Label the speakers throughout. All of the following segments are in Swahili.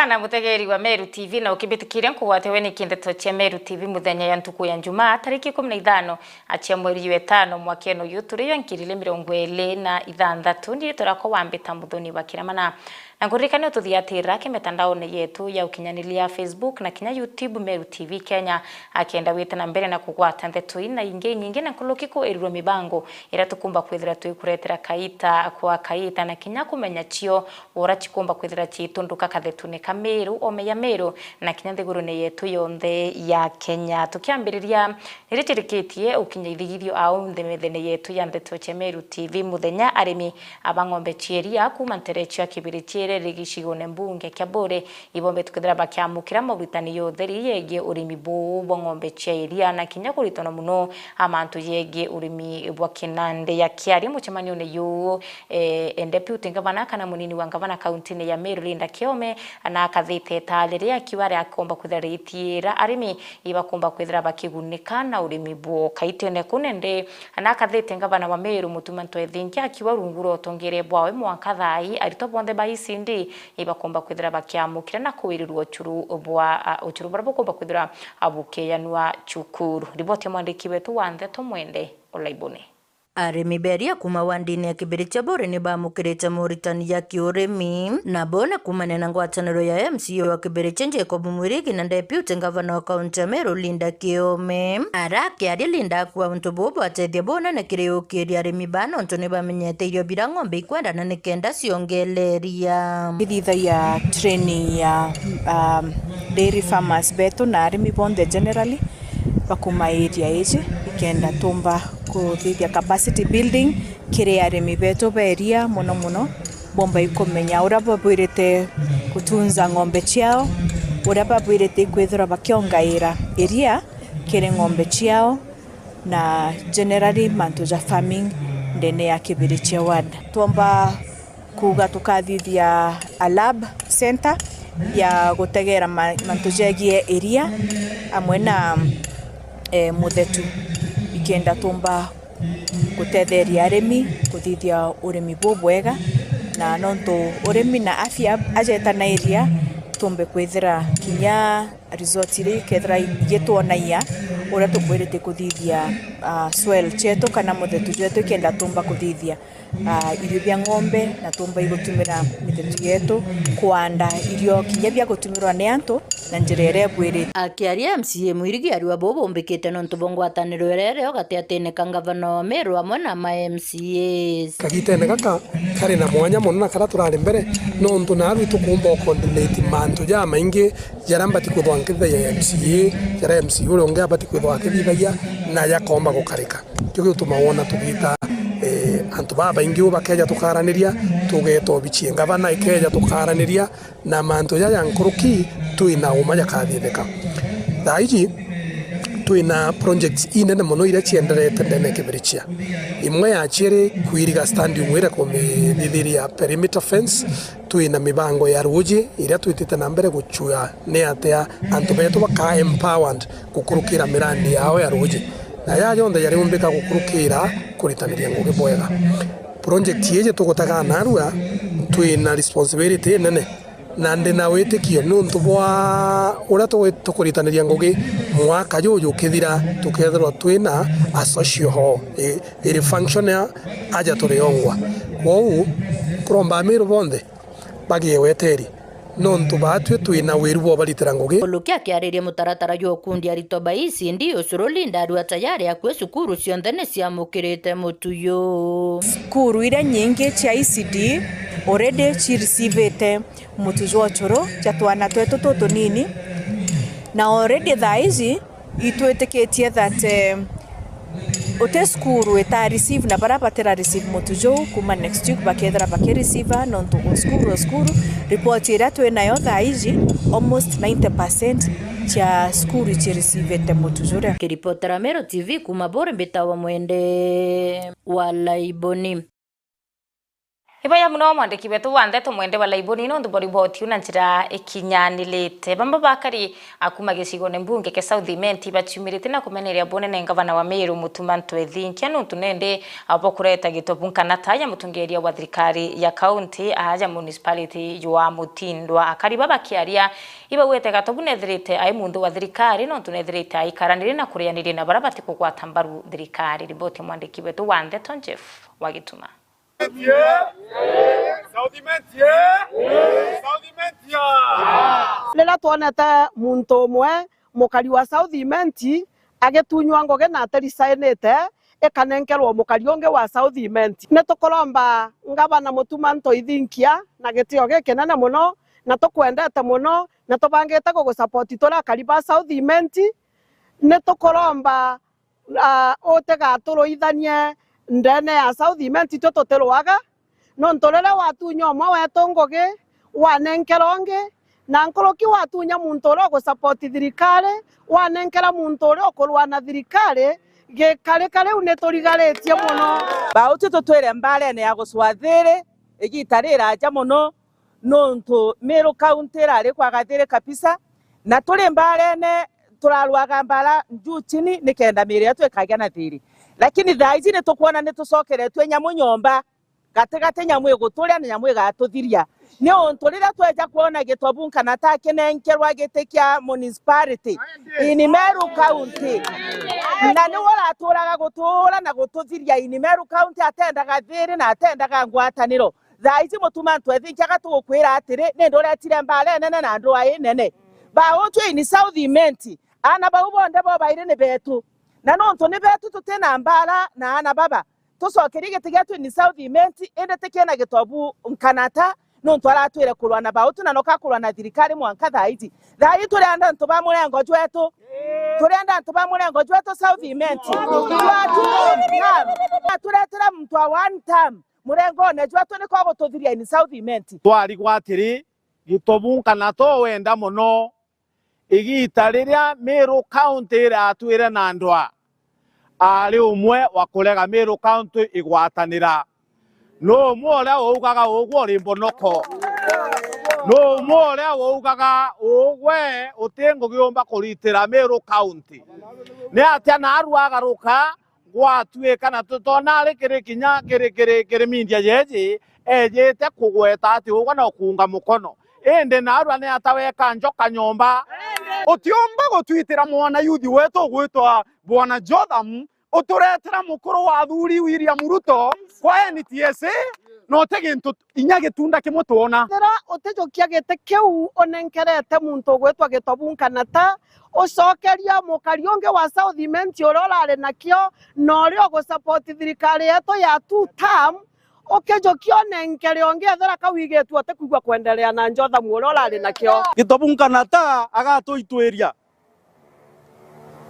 Speaker 1: sana mutegeri wa Meru TV na ukibitikire nkugwatewe ni kindeto cha Meru TV muthenya ya ntuku ya Jumaa tariki 15 achia mweri wa 5 mwaka eno yuturiyo nkirile 26 ndi turako wambita muthoni wa kiramana na ngurikane tuthiatira kimetandaone yetu ya ukinyanilia Facebook na kinya YouTube Meru TV Kenya akienda wita na mbere na kugwata ndeto ina inge nyingi na kulukiko eriro mibango ira tukumba kwithira tuikuretera kaita kwa kaita na kinya kumenya cio ora chikumba kwithira chitunduka kathetune kameru omeya Meru na kinya thigurune yetu yonthe ya Kenya tukiambiriria nirichirikitie ukinya ithigithio au nthemethene yetu ya ndeto cha Meru TV muthenya arimi abangombe chieria kuma nterechia kibirichie rigishigone mbunge kya bore ibombe tukithira bakiamukira mabutani yotheri yege urimi bo ngombe chieria na kinya kuritona muno amantu yege urimi bwa kinande ya kiari muchemanio ne yo deputy governor kana munini wa governor county ya Meru Linda Kiome na akathite talire akiware akomba kuthariitira arimi ibakomba kwithira bakigunika na urimi bo kaitene kunende na akathite governor wa Meru mutumanto ethinkia akiwa runguro tongere bwawe mwaka thai arito bonde baisi ndi ibakomba kwithira bakiamukira na kuwirirwo churu bwa uchuru barabokomba kwithira abukeyanwa chukuru riboti mwandiki wetu wa Ndeto Mwende Olaibone.
Speaker 2: Arimi beria kuma wandini ya kibiricha bore ni bamukirite moritani ya kiurimi na bona kumane na ngwataniro ya MCA wa kibiricha Jacob Mwirigi na deputy governor wa kaunti ya Meru Linda Kiome araki ari Linda kwa untu bobo atethia bona na kireo kiri arimi bano ntone bamenyete irio bira ngombe ikwenda na nikenda ciongeleria
Speaker 3: thitha ya training ya dairy farmers beto na arimi bonde generally bakuma area iji ikenda tumba kuthithia capacity building kiri arimi beto beria muno bomba ikomenya ura babwirite kutunza ngombe ciao ura babwirite kwithira bakiongaira area kiri ngombe ciao na generally mantu ja farming ndene ya kibiricha ward tomba kuga tukathithia a lab center ya gutegera mantu jegie area amwe na muthetu ikenda tumba gutetheria arimi kuthithia urimi bwega na nonto urimi na afya ajeta na area tumbe kwithira kinya resort ri kethira yetuonaia ura tukwirite kuthithia soil cheto kana muthetu cheto kenda tumba kuthithia irio bya ngombe na tumba igutumira mithetu yetu kuanda irio kinya bya gutumirwa ne antu na njirere bwiri
Speaker 2: akiaria MCA Mwirigi ari wabo mbikite nonto bongwataniro rere ogati atene kangavana wa Meru amwe na ma MCAs
Speaker 4: kagitene kaka kare na mwanya muno na kara turari mbere nonto na aru tukumba coordinate mantu ja maingi jaramba tikuthwankitha ya MCA jara MCA uronge abati kwithwakithia na yakomba gukarika kyo tumawona tugita antu baba ingi ubakeja tukaraniria tugeto bichie ngavana ikeja tukaraniria na mantu ya nkuruki tuina umanya kathitheka thaiji tuina projects inene muno ira cienderete ndene kibirichia imwe ya chiri kuiriga standing wire kumithithiria perimeter fence tuina mibango ya ruji ira twitite na mbere guchua ne atea antu betu baka empowered gukurukira mirandi yao ya ruji na ya yonde yari umbika gukurukira kuritaniria ngugi bwega project yeje tugutaga narua tuina responsibility nene na ndina witikio nuntu bwa ura tukuritaniria ngugi mwaka yuyu kithira tukethirwa twina a social hall iri function aja turiongwa kwou kuromba Meru bonde bagie weteri nontu batwe twina wiru bo balitira ngugi
Speaker 2: olukia kiariria mutaratara yo kundi arito baisi ndi usuro Linda ari tayari akwe sukuru cionthe ne ciamukirite mutuyo
Speaker 3: sukuru ira nyingi cia ICD already ci receivete mutujo choro cha twana twetu toto nini na already thaizi itweteketie that ote skuru eta receive na barapatera receive mutujo kuma next week bakethra bakireceive nonto skuru report ira twenayo thaizi almost 90% cha skuru ci receive te mutujo
Speaker 2: kiripotera Meru TV kuma bore bitawa Mwende Olaibone.
Speaker 1: Ibaya muno mwandiki wetu wanthe tumwende wa laiboni no ndubori boti una njira ikinyanilite bamba bakari akuma gicigo ne mbunge ke South Imenti bachumirite na kumeneria bonene ngavana wa Meru Mutumanto Ethinkia no tunende abokureta gitobunka nataya mutungeria wa thirikari ya county aja municipality wa Mutindwa akari baba kiaria iba wete gatobune thirite ai mundu wa thirikari no tunethirite ai karanire na kurianire na barabati kugwata mbaru thirikari riboti mwandiki wetu wanthe Tonjef wagituma
Speaker 5: Lela tuonete muntu umwe mukari wa South Imenti agetunywa ngoge na atarisainite ekanenkerwo mukari unge wa South Imenti ne tukoromba ngavana Mutumanto Ethinkia na gitio gikinene muno na tukwendete muno na tubangite gugusupport tora kariba South Imenti ne tukoromba otega turuithanie ndene ya South Imenti tutotelwaga no ntorere watunya omwe wetu ngoge wanenkeronge na nkoroki watunya muntu ro gusupport thirikari wanenkera muntu ro kurwana thirikari gekare kare unetorigaretie muno
Speaker 6: bauti tutwire mbarene ya guswathire igitarira aja muno nontu Meru county rari kwagathire kabisa na turi mbarene turarwaga mbara njuu chini nikenda Meru yetu ikagya na thiri lakini thaizi ni tukuona ni tucokeretwe nyamu nyomba gategate nyamu iguturia na nyamu igatuthiria ni ontu rira tweja kuona gitobunka na takinenkerwa gitekia municipality in Meru county na ni wala turaga gutura na gututhiria in Meru county atendaga thiri na atendaga ngwataniro thaizi Mutumanto Ethinkia gatugukwira atiri ni nduretire mbare nene na ndu ai nene ba otu in South Imenti ana ba ubonde bo baire ni betu na nontu ni betu tutena mbara na ana baba tusokeri gitigetu in South Imenti ende tekena gitobu nkanata nontu aratwire kurwana bautu na noka kurwana thirikari mwanka thaizi turenda ntuba murengo jwetu South Imenti turetera mtu wa one time murengo ne jwetu ni kwa gututhiria in South Imenti
Speaker 7: twari gwatiri gitobunka na to wenda muno igita riria Meru county ratwire na ndwa ari umwe wa kurega Meru county igwatanira no mwola ougaga ogwo rimbonoko no mwola ougaga ogwe utengo giomba kuritira Meru county ne atia na aruagaruka gwatwika na tutona ari kirikinya kiri mindia yeje ejete kugweta ati ogwa na kunga mukono ende na arwa ne ataweka njoka nyomba utiomba gutwitira mwana yuthi wetu gwitwa bwana Jotham uturetera mukuru wa thuri William Ruto kwa NTSA no tegintu inyage tunda kimutona
Speaker 5: thera utejokia gete keu onenkerete muntu gwetwa gitobunka na ta ucokeria mukari unge wa South Imenti urorare nakio no rio gusupport thirikari yetu ya 2 term ukejokio nenkere onge thera kawigetu atekugwa kwendelea na Jotham urorare nakio
Speaker 7: gitobunka na ta agatuitweria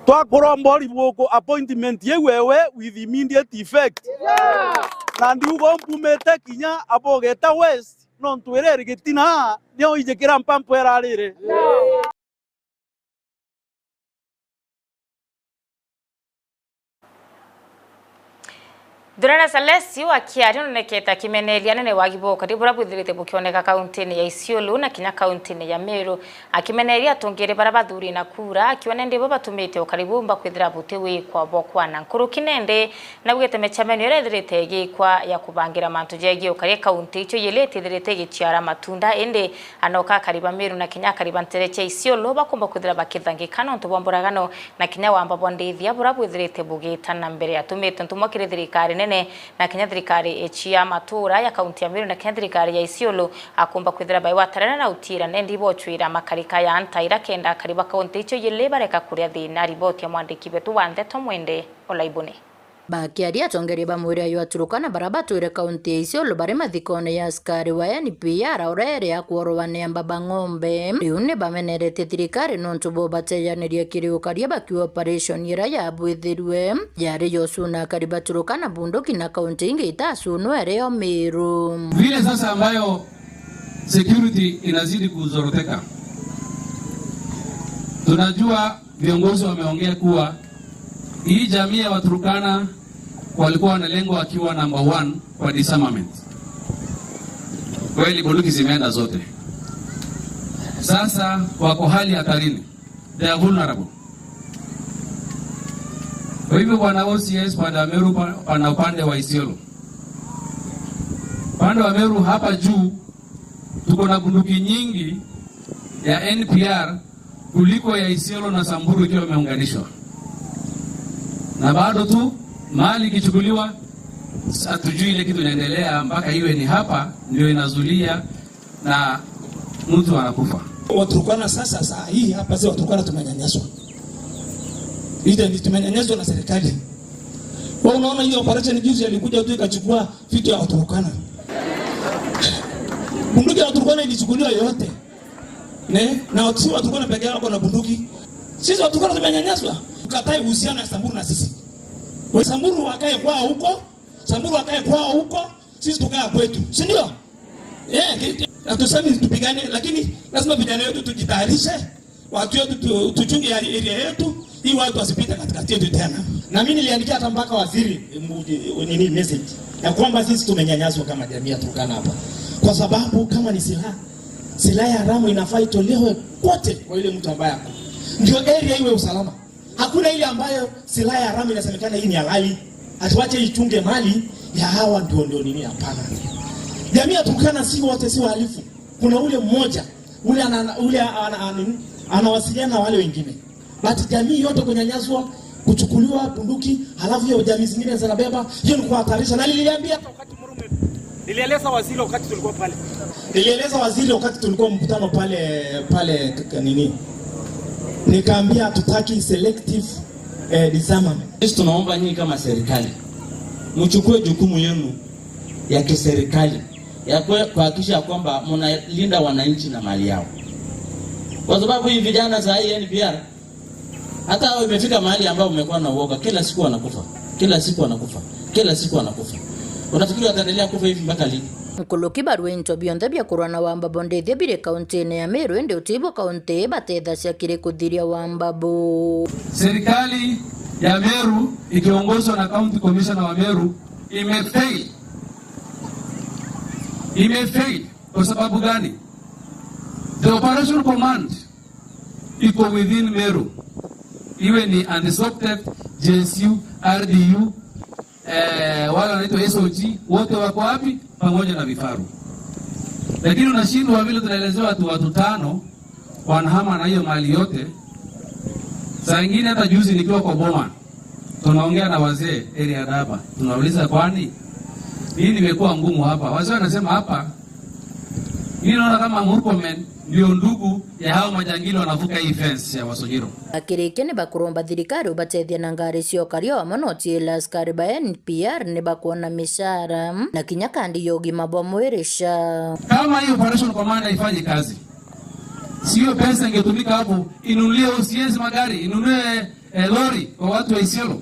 Speaker 7: twakurombori buku appointment yewewe with immediate effect na ndiugo mpumete kinya abogeta west no ntwireri gitina nio ijekira mpampo erarire
Speaker 1: Durana Salesi wa kiario neketa kimenelia nene wagiboka ndibura buthirite bukioneka county ya Isiolo na kinya county ya Meru akimenelia tongere barabathuri na kura akiona ndibo batumite ukaribumba kwithira butewe kwa bokwana nkuru kinende na bugete mechameni yerethirite gikwa ya kubangira mantu jegi ukari county icho yelete thirite gichiara matunda ende anoka kariba Meru na kinya kariba ntereche Isiolo bakomba kwithira bakithangikana ntubomboragano na kinya wamba bondithia bura buthirite bugita na mbere atumite ntumwakire thirikari nene na Kenya thirikari echia matura ya kaunti ya Meru na Kenya thirikari ya Isiolo akomba kwithira bai watarana na utira nendi bochwira makarika ya antaira kenda kariba kaunti icho yelebareka kuria thina riboti ya mwandiki wetu wanthe Tomwende Olaibone
Speaker 2: bakiaria tongeri bamwira yo aturukana barabatwire kaunti ya Isiolo bare mathikone ya askari wa NPR urere ya kuorowane mbaba ng'ombe riune bamenerete thirikari nontu bo bateyaniria kiriukaria baki operation ira ya bwithirwe yari yosuna kariba turukana bunduki na kaunti ingi itasunwa ere Meru
Speaker 8: vile sasa ambayo security inazidi kuzoroteka. Tunajua viongozi wameongea kuwa hii jamii ya Waturkana walikuwa wanalengo wakiwa number 1 kwa disarmament. kweli bunduki zimeenda zote. Sasa wako hali hatarini. They are vulnerable. Kwa hivyo bwana OCS pande wa Meru pana upande wa Isiolo. Pande wa Meru hapa juu tuko na bunduki nyingi ya NPR kuliko ya Isiolo na Samburu ikiwa imeunganishwa. Na bado tu mali ikichukuliwa hatujui ile kitu inaendelea mpaka iwe ni hapa ndio inazulia na mtu anakufa.
Speaker 9: Waturukana sasa saa hii hapa sasa Waturukana tumenyanyaswa. Ile ni tumenyanyaswa na serikali. Wao unaona hiyo operation juzi alikuja tu ikachukua vitu ya Waturukana. Bunduki ya Waturukana ilichukuliwa yote. Na watu Waturukana peke yao na bunduki. Sisi Waturukana tumenyanyaswa. Tukatai uhusiano na Samburu na sisi. Wa Samburu wakae kwao huko, Samburu wakae kwao huko, sisi tukae kwetu. Si ndio? Hatusemi tupigane, lakini lazima vijana wetu tujitayarishe, watu wetu tuchunge area yetu, ili watu wasipite katikati yetu tena. Na mimi niliandikia hata mpaka waziri message ya kwamba sisi tumenyanyaswa kama jamii ya Turkana hapa. Kwa sababu kama ni silaha ya haramu inafaa itolewe kote kwa ile mtu ambaye ako. Ndio area iwe usalama. Hakuna ile ambayo silaha ya haramu inasemekana hii ni halali. Atuache ichunge mali ya hawa ndio nini, hapana. Jamii ya Turkana si wote si wahalifu. Kuna ule mmoja, ule anawasiliana na wale wengine. But jamii yote kunyanyaswa, kuchukuliwa bunduki, halafu hiyo jamii zingine zinabeba, hiyo ni kuhatarisha. Na niliambia wakati Murume. Nilieleza waziri wakati tulikuwa pale. Nilieleza waziri wakati tulikuwa mkutano pale nini. Nikaambia tutaki selective disarmament.
Speaker 10: Sisi tunaomba nyinyi kama serikali mchukue jukumu yenu ya kiserikali ya kuhakikisha kwamba mnalinda wananchi na mali yao. Kwa sababu hii vijana za NPR hata hao imefika mahali ambao umekuwa na uoga, kila siku wanakufa. Unafikiri wataendelea kufa hivi mpaka lini?
Speaker 2: Mkuluki barua into bionde bya kurwana wamba bondethia bire kaunti ya Meru ende utibo kaunti batedha ciakire kuthiria wambabo.
Speaker 8: Serikali ya Meru ikiongozwa na county commissioner wa Meru imefail. Kwa sababu gani? The operation command iko within Meru. Iwe ni Antisoptec, JSU, RDU, wala wanaitwa SOG, wote wako wapi? Pamoja na vifaru. Lakini unashindwa vile tunaelezewa watu 5 wanahama na hiyo mali yote. Saa nyingine hata juzi nikiwa kwa Boma, tunaongea na wazee area hapa. Tunauliza kwani nini imekuwa ngumu hapa? Wazee wanasema hapa mimi naona kama Murkomen ndio ndugu ya hao majangili wanavuka hii fence ya Wasojiro.
Speaker 2: Akirike ne bakuromba thirikari ubatethia na ngari cio kario amonoti la askari ba NPR ne bakuona mishara na kinya kandi yogi mabwa mweresha.
Speaker 8: Kama hiyo operation commander ifanye kazi, sio pesa ingetumika hapo inunulie OCS magari, inunue lori kwa watu wa Isiolo,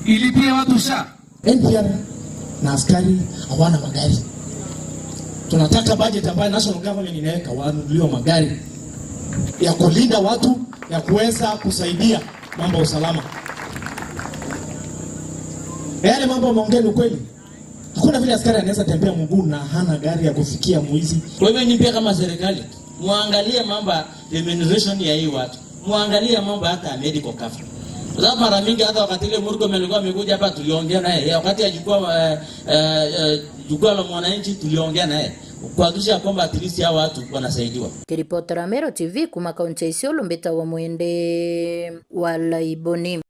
Speaker 8: ilipie watu SHA.
Speaker 9: NPR na askari hawana magari. Tunataka budget ambayo national government inaweka wanunuliwe magari ya kulinda watu, ya kuweza kusaidia mambo ya usalama. Yale mambo maongeni kweli. Hakuna vile askari anaweza tembea mguu na hana gari ya kufikia mwizi.
Speaker 10: Kwa hivyo ni pia kama serikali muangalie mambo ya remuneration ya hii watu. Muangalie mambo hata medical cover. Kwa sababu mara mingi hata wakati ile Murkomen alikuwa amekuja hapa tuliongea naye. Wakati ya jukwaa la mwananchi tuliongea naye. Kuhakikisha kwamba at least hao watu wanasaidiwa.
Speaker 2: Kiripotera Mero TV kuma kaunti ya Isiolo mbeta wa mwende wa Laiboni.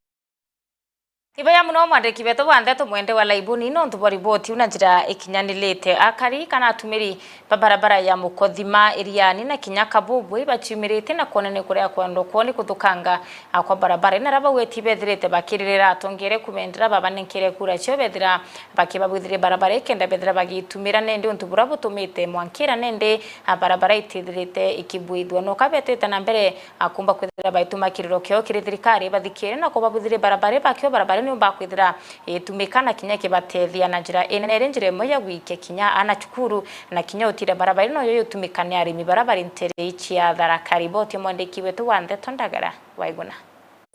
Speaker 1: Ibaya muno mwandiki beto wande to mwende wa Laiboni no ntubori boti una njira ikinyanilete akari kana atumiri barabara ya Mukothima eriani na Kinyaka Bubwe bachimirite na konene kuria kwando kwoni kuthukanga akwa barabara ina raba weti bethirite bakiririra atongere kumendera babanenkere kura cio bethira bakibabwithire barabara ikenda bethira bagitumira nende ntubura butumite mwankira nende barabara itithirite ikibwithwa no kabetete na mbere akumba kwithira baituma kiriro kio kirithirikari bathikire na kubabwithire barabara bakio barabara ni bakwithira tumikana kinya kibatethia na njira enere njire moya wike kinya anachukuru na kinya utire barabara no yoyo tumikane arimi barabara intere ichi ya Tharaka. Riboti mwandiki wetu Wande Tondagara Waiguna.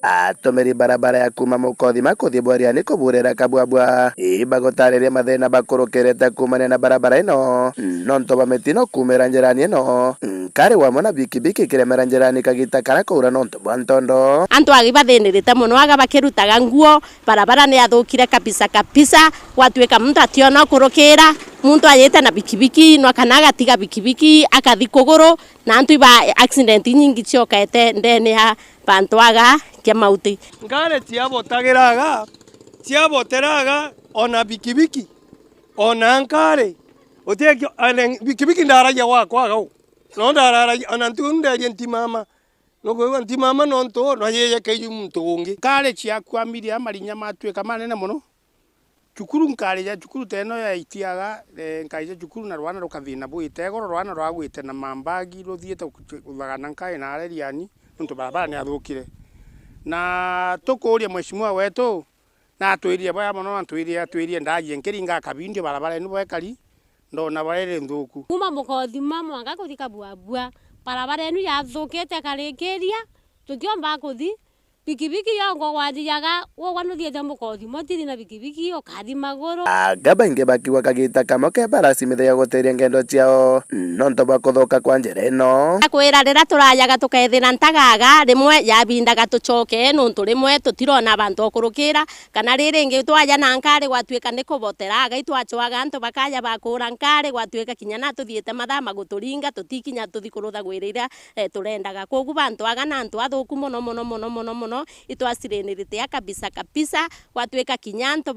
Speaker 11: atomeri barabara ya kuma Mukothi makuthie Bwariani kuburira Kabwabwa ibagotareria mathina bakurukirite kumania na barabara ino nonto bametino kumira njirani ino nkari wamwe na bikibiki kiremera njirani kagita kara kuura nonto bwa ntondo
Speaker 12: antu agibathinirite muno aga bakirutaga nguo barabara ni athukire kabisa gwatuika muntu ationa kurukira muntu ayete na bikibiki no kana agatiga bikibiki akathi kuguru na antu iba accident nyingi ciokete ndene ya bantu aga kia mauti
Speaker 13: ngare ciaboteraga ona bikibiki ona nkare otekio bikibiki ndaraja wakwa gau no ndaraja ona ntunderie ntimama no gwe ntimama no nto no yeye keju muntu ungi
Speaker 7: kare ciakwa miria marinya matuika manene muno cukuru nkari ya cukuru teno ya itiaga nkaije cukuru na rwana rukathina bwite goro rwana rwagwite na mambagi ruthiete uthagana nkai na areriani ntu barabara ni athukire na tukuria mheshimiwa wetu na atwirie baya muno atwirie ndagie nkiringa kabindio barabara ni bwekari ndona barere nthuku
Speaker 12: kuma Mukothi mwanga kuthi Kabwabwa barabara enu yathukite karikiria tukiomba kuthi bikibiki yongo gwathiaga wogwanuthiete Mukothi motiri na bikibiki okathi maguru
Speaker 11: agaba inge bakiwa kagita kamoke barasimithia ya guteria ngendo ciao nonto bakuthuka kwa njira ino
Speaker 12: akwira rira turayaga tukethira ntagaga rimwe yabindaga tucoke nuntu rimwe tutirona abantu okurukira kana riringi twaya na nkari gwatuika ni kuboteraga itwacoaga antu bakaya bakura nkari gwatuika kinya na tuthiete mathama guturinga tutikinya tuthi kurutha gwirira turendaga kogu bantu aga na antu athuku muno itwasirenirite kabisa gwatuika kinya antu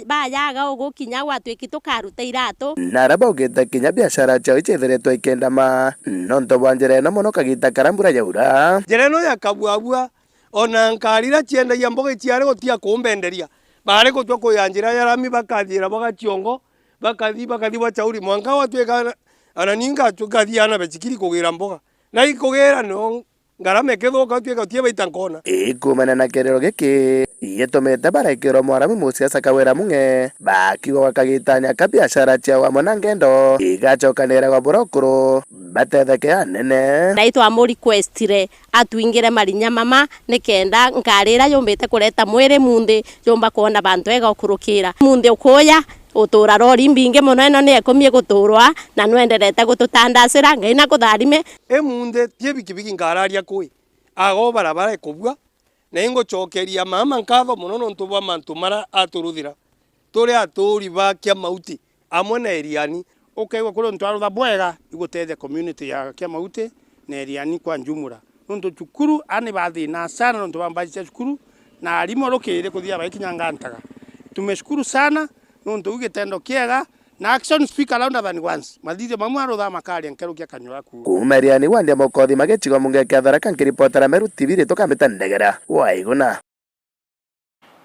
Speaker 12: bayaga ugukinya gwatuiki tukaruta iratu
Speaker 11: naraba ugita kinya biashara ciao icithiritwe ikendama nonto bwa njira ino muno kagita karambura yaura
Speaker 13: njira ino ya Kabwabwa ona nkarira ciendagia mboga ciare gutia kumbenderia bare gutwa kuyanjira ya rami bakathira bagaciongo bakathi bacauri mwanka watwika ana ninga tukathiana becikiri kugira mboga na ikugira no ngarame kethuka twika tie baita nkona
Speaker 11: kumana na kerero giki yetomete barekero mwaramu musiasa kawera munge bakiwa wakagitanya kabiashara ciao amwe na ngendo igacokanira gwa burokuru batetheke anene
Speaker 12: naitwa mu requestire atwingire marinya mama nikenda nkarira yombete kureta mwire munde yomba kuona bantu ega okurukira munde ukoya utura rori mbinge muno eno ni ekomie guturwa na nwenderete gututandacira ngai na kutharime
Speaker 13: munde tie bikibiki ngararia kui ago barabara ekubwa na ingocokeria mama nkatho muno nontu bwa mantu mara aturuthira turi aturi bakia mauti amwe na eriani ukaigwa kuri ntwarutha bwega igutethia community ya kia mauti na eriani kwa njumura nontu cukuru ani bathina sana nontu bambacia cukuru na arimo rukire kuthia baikinya ngantaga tumeshukuru sana nontu ugitendo kiega na action speak around than once mathithio mamwe arutha makari nkerukia kanyura ku
Speaker 11: kumeriani wandia Mukothi magicigo munge kathara kankiripotera Meru TV ri tukamita ndegera waiguna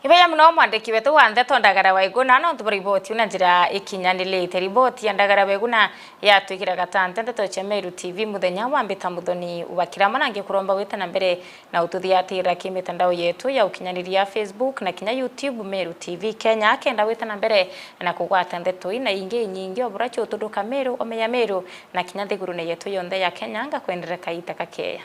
Speaker 1: Ibeya muno mwandiki wetu wa Ndeto Ndagara Waiguna no tuboriboti una njira ikinyanilite riboti ya Ndagara Waiguna yatwikira gatante Ndeto cia Meru TV muthenya wa mbita muthoni ubakira manange kuromba wita na mbere na ututhiatira kimitandao yetu ya ukinyaniria Facebook na kinya YouTube Meru TV Kenya kenda wita na mbere na kugwata ndeto ina ingi nyingi oburacho utuduka Meru omeya Meru na kinya thiguru yetu yonthe ya Kenya nga kwendereka ita kakeya